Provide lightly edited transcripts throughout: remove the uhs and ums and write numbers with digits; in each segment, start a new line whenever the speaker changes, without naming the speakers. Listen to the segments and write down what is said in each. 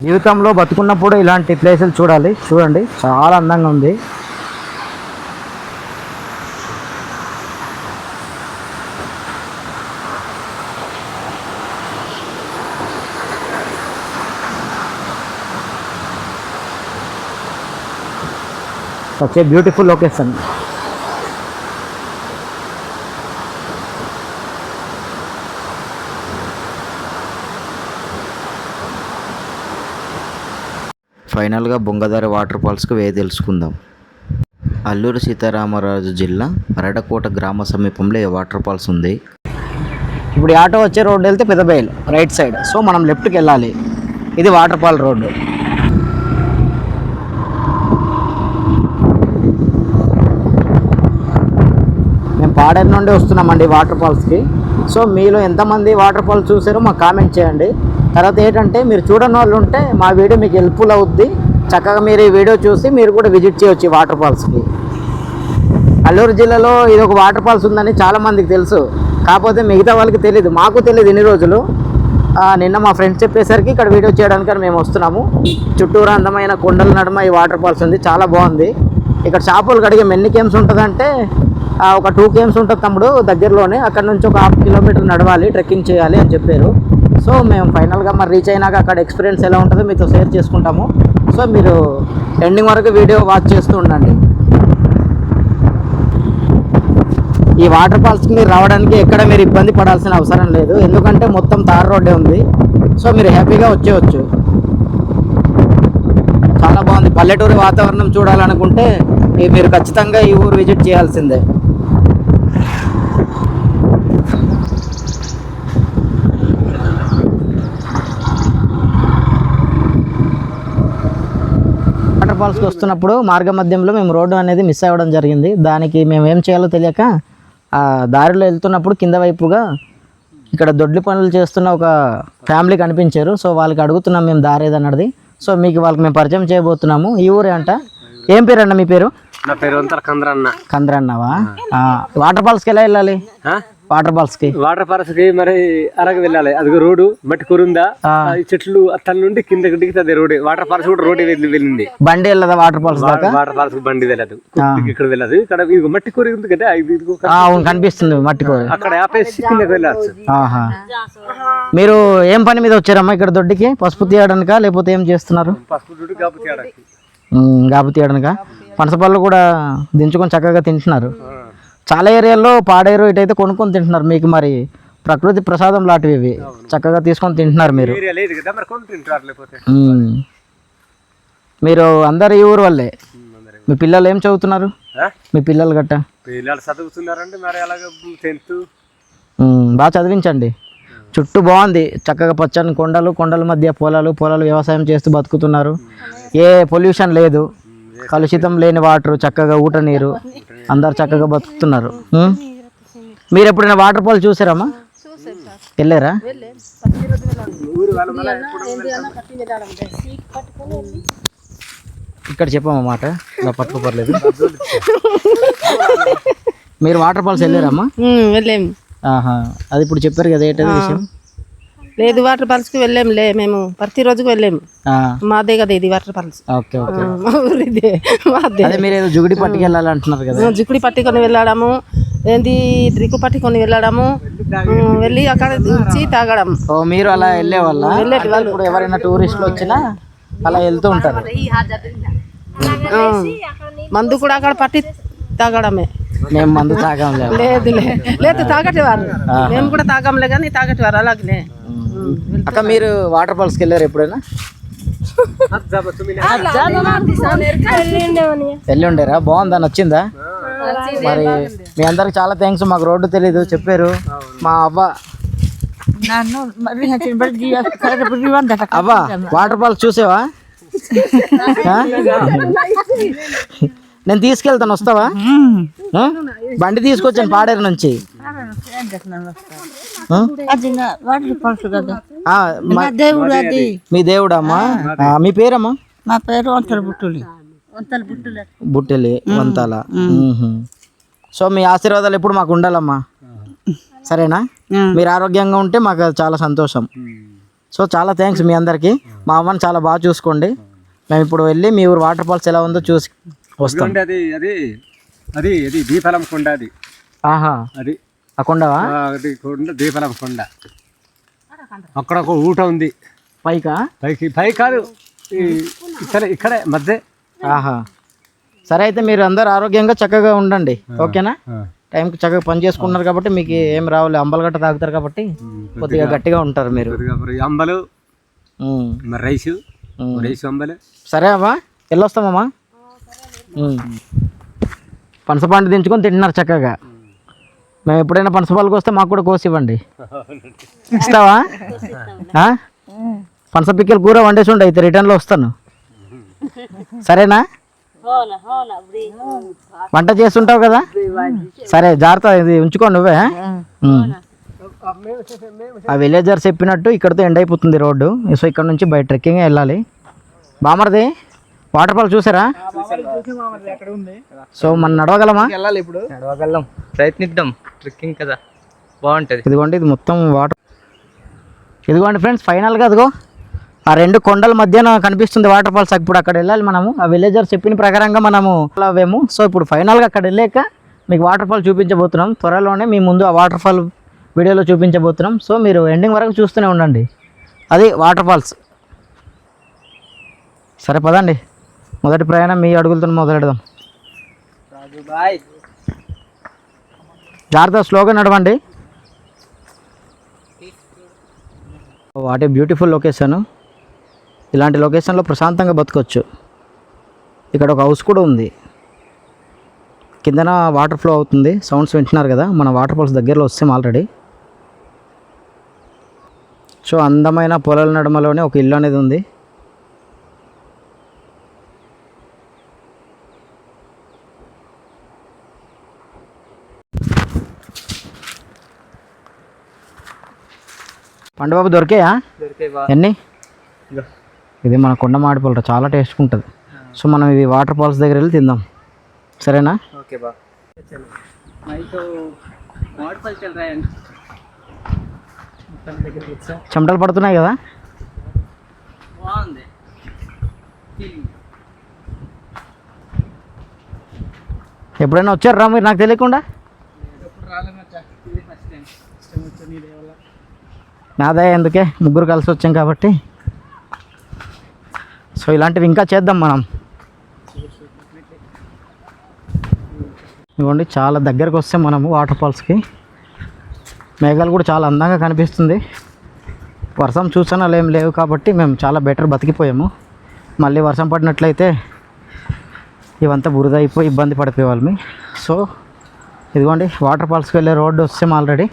జీవితంలో బతుకున్నప్పుడు ఇలాంటి ప్లేసులు చూడాలి. చూడండి, చాలా అందంగా ఉంది. Such a beautiful location.
ఫైనల్గా బొంగదారి వాటర్ ఫాల్స్కి వేయ తెలుసుకుందాం. అల్లూరి సీతారామరాజు జిల్లా అరడకోట గ్రామ సమీపంలో ఈ వాటర్ ఫాల్స్ ఉంది.
ఇప్పుడు ఆటో వచ్చే రోడ్డు వెళ్తే పెద్దబయలు రైట్ సైడ్. సో మనం లెఫ్ట్కి వెళ్ళాలి. ఇది వాటర్ ఫాల్ రోడ్డు. మేము పాడేరు నుండి వస్తున్నామండి వాటర్ ఫాల్స్కి. సో మీలో ఎంతమంది వాటర్ ఫాల్స్ చూసారో మాకు కామెంట్ చేయండి. తర్వాత ఏంటంటే మీరు చూడని వాళ్ళు ఉంటే మా వీడియో మీకు హెల్ప్ఫుల్ అవుద్ది. చక్కగా మీరు ఈ వీడియో చూసి మీరు కూడా విజిట్ చేయొచ్చు ఈ వాటర్ ఫాల్స్కి. అల్లూరు జిల్లాలో ఇది ఒక వాటర్ ఫాల్స్ ఉందని చాలామందికి తెలుసు, కాకపోతే మిగతా వాళ్ళకి తెలియదు. మాకు తెలియదు ఇన్ని రోజులు. నిన్న మా ఫ్రెండ్స్ చెప్పేసరికి ఇక్కడ వీడియో చేయడానికి మేము వస్తున్నాము. చుట్టూరు అందమైన కొండల నడుమ ఈ వాటర్ ఫాల్స్ ఉంది, చాలా బాగుంది. ఇక్కడ చేపలు కడిగే ఎన్ని కేమ్స్ ఉంటుందంటే ఒక 2 కేమ్స్ ఉంటుంది తమ్ముడు దగ్గరలోనే. అక్కడ నుంచి ఒక 1/2 కిలోమీటర్ నడవాలి, ట్రెక్కింగ్ చేయాలి అని చెప్పారు. సో మేము ఫైనల్గా మరి రీచ్ అయినాక అక్కడ ఎక్స్పీరియన్స్ ఎలా ఉంటుందో మీతో షేర్ చేసుకుంటాము. సో మీరు ఎండింగ్ వరకు వీడియో వాచ్ చేస్తూ ఉండండి. ఈ వాటర్ ఫాల్స్కి మీరు రావడానికి ఎక్కడ మీరు ఇబ్బంది పడాల్సిన అవసరం లేదు, ఎందుకంటే మొత్తం తార్ రోడ్డే ఉంది. సో మీరు హ్యాపీగా వచ్చేయచ్చు. చాలా బాగుంది. పల్లెటూరి వాతావరణం చూడాలనుకుంటే మీరు ఖచ్చితంగా ఈ ఊరు విజిట్ చేయాల్సిందే. వాటర్ ఫాల్స్కి వస్తున్నప్పుడు మార్గ మధ్యంలో మేము రోడ్డు అనేది మిస్ అవ్వడం జరిగింది. దానికి మేము ఏం చేయాలో తెలియక ఆ దారిలో వెళ్తున్నప్పుడు కింద వైపుగా ఇక్కడ దొడ్లి పనులు చేస్తున్న ఒక ఫ్యామిలీ కనిపించారు. సో వాళ్ళకి అడుగుతున్నాం మేము దారి ఏదన్నది. సో మీకు వాళ్ళకి మేము పరిచయం చేయబోతున్నాము. ఈ ఊరే అంట. ఏం పేరు అన్న మీ పేరు?
నా పేరు కంద్రన్న.
కంద్రన్నవా? వాటర్ ఫాల్స్కి ఎలా వెళ్ళాలి? వాటర్ ఫాల్స్ కి
మరి అరగ వెళ్ళాలి. అది రోడ్డు మట్టి కూరుందా, చెట్లు అతల నుండి కిందకి దిగితే రోడ్. వాటర్ ఫాల్స్ కూడా రోడ్ వెళ్ళింది.
బండి వెళ్ళదా వాటర్ ఫాల్స్ దాకా?
వాటర్ ఫాల్స్ బండి వెళ్ళదు, ఇక్కడ వెళ్ళదు. ఇక్కడ మట్టి కూర ఉంది కదా,
కనిపిస్తుంది మట్టి కూర.
అక్కడ ఆపేసి కిందకి వెళ్ళచ్చు.
మీరు ఏం పని మీద వచ్చారమ్మా ఇక్కడ దొడ్డికి? పసుపు తీయడానికా లేకపోతే ఏం చేస్తున్నారు?
పసుపు గాపు తీయడానికి.
గాపు తీయడానికా? పనసపళ్ళు కూడా దించుకొని చక్కగా తింటున్నారు. చాలా ఏరియాల్లో పాడేరు ఇటైతే కొనుక్కొని తింటున్నారు. మీకు మరి ప్రకృతి ప్రసాదం లాంటివి ఇవి, చక్కగా తీసుకొని తింటున్నారు మీరు. మీరు అందరు ఈ ఊరు వాళ్ళే. మీ పిల్లలు ఏం చదువుతున్నారు? మీ పిల్లలు గట్ట
పిల్లలు చదువుతున్నారండి. మరి అలాగే 10th.
బాగా చదివించండి. చుట్టూ బాగుంది, చక్కగా పచ్చని కొండలు, కొండల మధ్య పొలాలు వ్యవసాయం చేస్తూ బతుకుతున్నారు. ఏ పొల్యూషన్ లేదు, కలుషితం లేని వాటర్, చక్కగా ఊట నీరు, అందరు చక్కగా బతుకుతున్నారు. మీరు ఎప్పుడైనా వాటర్ ఫాల్ చూసారమ్మా? వెళ్ళారా? ఇక్కడ చెప్పమ్మా మాట, ఇలా పట్టుకోపర్లేదు. మీరు వాటర్ ఫాల్స్ వెళ్ళారమ్మా?
వెళ్ళాము.
అది ఇప్పుడు చెప్పారు కదా, ఏంటది విషయం?
లేదు, వాటర్ ఫాల్స్ కి వెళ్ళాములే. మేము ప్రతిరోజుకు వెళ్ళాము. మాదే కదా ఇది వాటర్ ఫాల్స్.
Okay okay.
మా ఊరిదే, మాదే.
అదే మీరు ఏదో జుగుడి పట్టుకు వెళ్ళాలి అంటున్నారు కదా?
జుగుడి పట్టుకొని వెళ్ళడము, ఏంటి డ్రిక్కు పట్టుకొని వెళ్ళడము, వెళ్ళి అక్కడ వచ్చి తాగడం.
ఓ మీరు అలా వెళ్ళే వాళ్ళ? ఇప్పుడు ఎవరైనా టూరిస్టులు వచ్చినా అలా వెళ్తూ ఉంటారు.
మందు కూడా అక్కడ పట్టి తాగడమే.
మేము మందు తాగంలే.
లేదు తాగటేవారు, మేము కూడా తాగంలే కానీ తాగటేవారు అలాగనే.
అక్క మీరు వాటర్ ఫాల్స్కి వెళ్ళారు ఎప్పుడైనా? వెళ్ళి ఉండేరా? బాగుందా? నచ్చిందా? మరి మీ అందరికి చాలా థ్యాంక్స్. మాకు రోడ్డు తెలీదు, చెప్పారు మా అవ్వ. అవ్వ వాటర్ ఫాల్స్ చూసావా? నేను తీసుకెళ్తాను, వస్తావా? బండి తీసుకొచ్చాను పాడేరు నుంచి. మీ దేవుడమ్మా? మీ పేరమ్మా?
మా పేరు
బుట్టెలి వంతాల. సో మీ ఆశీర్వాదాలు ఎప్పుడు మాకు ఉండాలమ్మా, సరేనా? మీరు ఆరోగ్యంగా ఉంటే మాకు చాలా సంతోషం. సో చాలా థ్యాంక్స్ మీ అందరికీ. మా అమ్మని చాలా బాగా చూసుకోండి. మేము ఇప్పుడు వెళ్ళి మీ ఊరు వాటర్ ఫాల్స్ ఎలా ఉందో చూసి వస్తాం.
అది అది అది అది దీపాలం కొండ అది.
ఆహా,
అది
ఆ కొండవా?
అది కొండ దీపాలం కొండ. అక్కడ ఒక ఊట ఉంది
పైకా?
పై కాదు, ఇక్కడే మధ్య.
ఆహా, సరే అయితే మీరు అందరు ఆరోగ్యంగా చక్కగా ఉండండి, ఓకేనా? టైంకి చక్కగా పని చేసుకున్నారు కాబట్టి మీకు ఏం రావాలి, అంబలగట్ట తాగుతారు కాబట్టి కొద్దిగా గట్టిగా ఉంటారు మీరు.
అంబలు రైసు అంబలు.
సరే అమ్మా, వెళ్ళొస్తామమ్మా. పనసపండు దించుకొని తింటున్నారు చక్కగా. మేము ఎప్పుడైనా పనసపాలకు వస్తే మాకు కూడా కోసి ఇవ్వండి. ఇస్తావా? పనస పిక్కలు కూర వండేసి ఉండే, అయితే రిటర్న్లో వస్తాను, సరేనా? వంట చేస్తుంటావు కదా, సరే జాగ్రత్త, ఇది ఉంచుకో నువ్వే. ఆ విలేజర్స్ చెప్పినట్టు ఇక్కడితో ఎండ్ అయిపోతుంది రోడ్డు. సో ఇక్కడ నుంచి బయట ట్రెక్కింగ్ వెళ్ళాలి. బామర్ది వాటర్ ఫాల్ చూసారా? సో మనం నడవగలమా?
వెళ్ళాలి ఇప్పుడు, నడవగలం, ప్రయత్నిద్దాం. ట్రెక్కింగ్ కదా, బాగుంటుంది.
ఇదిగోండి, ఇది మొత్తం వాటర్. ఇదిగోండి ఫ్రెండ్స్, ఫైనల్గా అదిగో ఆ రెండు కొండల మధ్యన కనిపిస్తుంది వాటర్ ఫాల్స్. ఇప్పుడు అక్కడ వెళ్ళాలి మనము. ఆ విలేజర్స్ చెప్పిన ప్రకారంగా మనము అవేమో. సో ఇప్పుడు ఫైనల్గా అక్కడ వెళ్ళాక మీకు వాటర్ ఫాల్ చూపించబోతున్నాం. త్వరలోనే మీ ముందు ఆ వాటర్ ఫాల్ వీడియోలో చూపించబోతున్నాం. సో మీరు ఎండింగ్ వరకు చూస్తూనే ఉండండి. అది వాటర్ ఫాల్స్. సరే పదండి, మొదటి ప్రయాణం మీ అడుగులతో మొదలెడదాం. జాగ్రత్త, స్లోగా నడవండి. What a beautiful location. ఇలాంటి లొకేషన్లో ప్రశాంతంగా బతకొచ్చు. ఇక్కడ ఒక హౌస్ కూడా ఉంది, కిందన వాటర్ ఫ్లో అవుతుంది. సౌండ్స్ వింటున్నారు కదా, మన వాటర్ ఫాల్స్ దగ్గరలో వస్తాం ఆల్రెడీ. సో అందమైన పొలాల నడుమలోనే ఒక ఇల్లు అనేది ఉంది. పండుబాబు దొరికాయా? ఎన్ని? ఇది మన కొండ మాడిపల్లి, చాలా టేస్ట్గా ఉంటుంది. సో మనం ఇవి వాటర్ ఫాల్స్ దగ్గర వెళ్ళి తిందాం, సరేనా?
ఓకే బా.
చెమటలు పడుతున్నాయి కదా. ఎప్పుడైనా వచ్చారా మీరు నాకు తెలియకుండా? నాదే, ఎందుకే ముగ్గురు కలిసి వచ్చాం కాబట్టి. సో ఇలాంటివి ఇంకా చేద్దాం మనం. ఇవ్వండి, చాలా దగ్గరకు వస్తే మనము వాటర్ ఫాల్స్కి. మేఘాలు కూడా చాలా అందంగా కనిపిస్తుంది. వర్షం సూచనలు ఏం లేవు కాబట్టి మేము చాలా బెటర్ బతికిపోయాము. మళ్ళీ వర్షం పడినట్లయితే ఇవంతా బురద అయిపోయి ఇబ్బంది పడిపోయేవాళ్ళమి. సో ఇదిగోండి, వాటర్ ఫాల్స్కి వెళ్ళే రోడ్డు వస్తాం ఆల్రెడీ.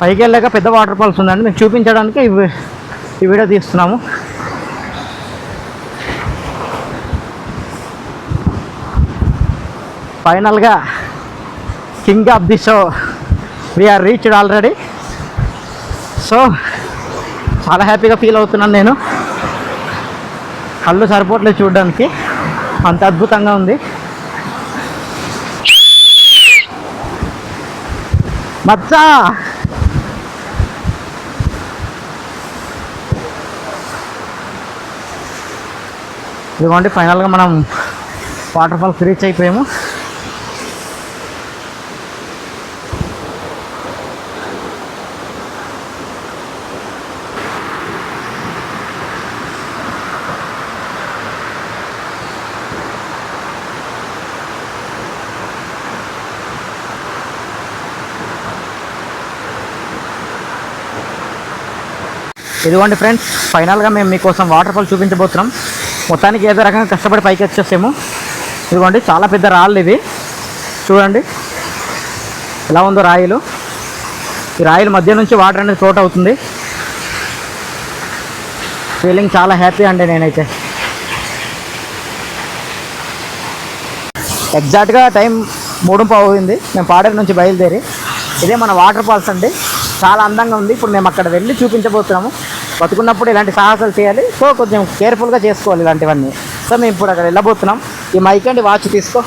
పైకి వెళ్ళాక పెద్ద వాటర్ ఫాల్స్ ఉందండి, మీకు చూపించడానికి ఈ వీడియో తీస్తున్నాము. ఫైనల్గా king of the show we are reached already. So చాలా హ్యాపీగా ఫీల్ అవుతున్నాను నేను. కళ్ళు సరిపోవట్లేదు చూడడానికి, అంత అద్భుతంగా ఉంది. మచ్చా ఇదిగోండి, ఫైనల్గా మనం వాటర్ ఫాల్స్ రీచ్ అయిపోయాము. ఇదిగోండి ఫ్రెండ్స్, ఫైనల్గా మేము మీకోసం వాటర్ ఫాల్ చూపించబోతున్నాం. మొత్తానికి ఏదో రకంగా కష్టపడి పైకి వచ్చేసాము. ఇదిగోండి, చాలా పెద్ద రాళ్ళు ఇవి, చూడండి ఎలా ఉందో రాయిలు. ఈ రాయిల మధ్య నుంచి వాటర్ అనేది ఫ్లోట్ అవుతుంది. ఫీలింగ్ చాలా హ్యాపీ అండి నేనైతే. ఎగ్జాక్ట్గా టైం 3:15 అయింది మేము పాడేరు నుంచి బయలుదేరి. ఇదే మన వాటర్ ఫాల్స్ అండి, చాలా అందంగా ఉంది. ఇప్పుడు మేము అక్కడ వెళ్ళి చూపించబోతున్నాము. బతుకున్నప్పుడు ఇలాంటి సాహసాలు చేయాలి, సో కొంచెం కేర్ఫుల్గా చేసుకోవాలి ఇలాంటివన్నీ. సో మేము ఇప్పుడు అక్కడ వెళ్ళబోతున్నాం. ఈ మైక్ అండి, వాచ్ తీసుకో.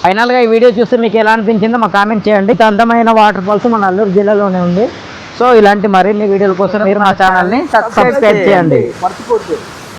ఫైనల్గా ఈ వీడియో చూస్తే మీకు ఎలా అనిపించిందో మాకు కామెంట్ చేయండి. ఇంత అందమైన వాటర్ ఫాల్స్ మన అల్లూరు జిల్లాలోనే ఉంది. సో ఇలాంటి మరిన్ని వీడియోల కోసం మీరు మా ఛానల్ని సబ్స్క్రైబ్ చేయండి.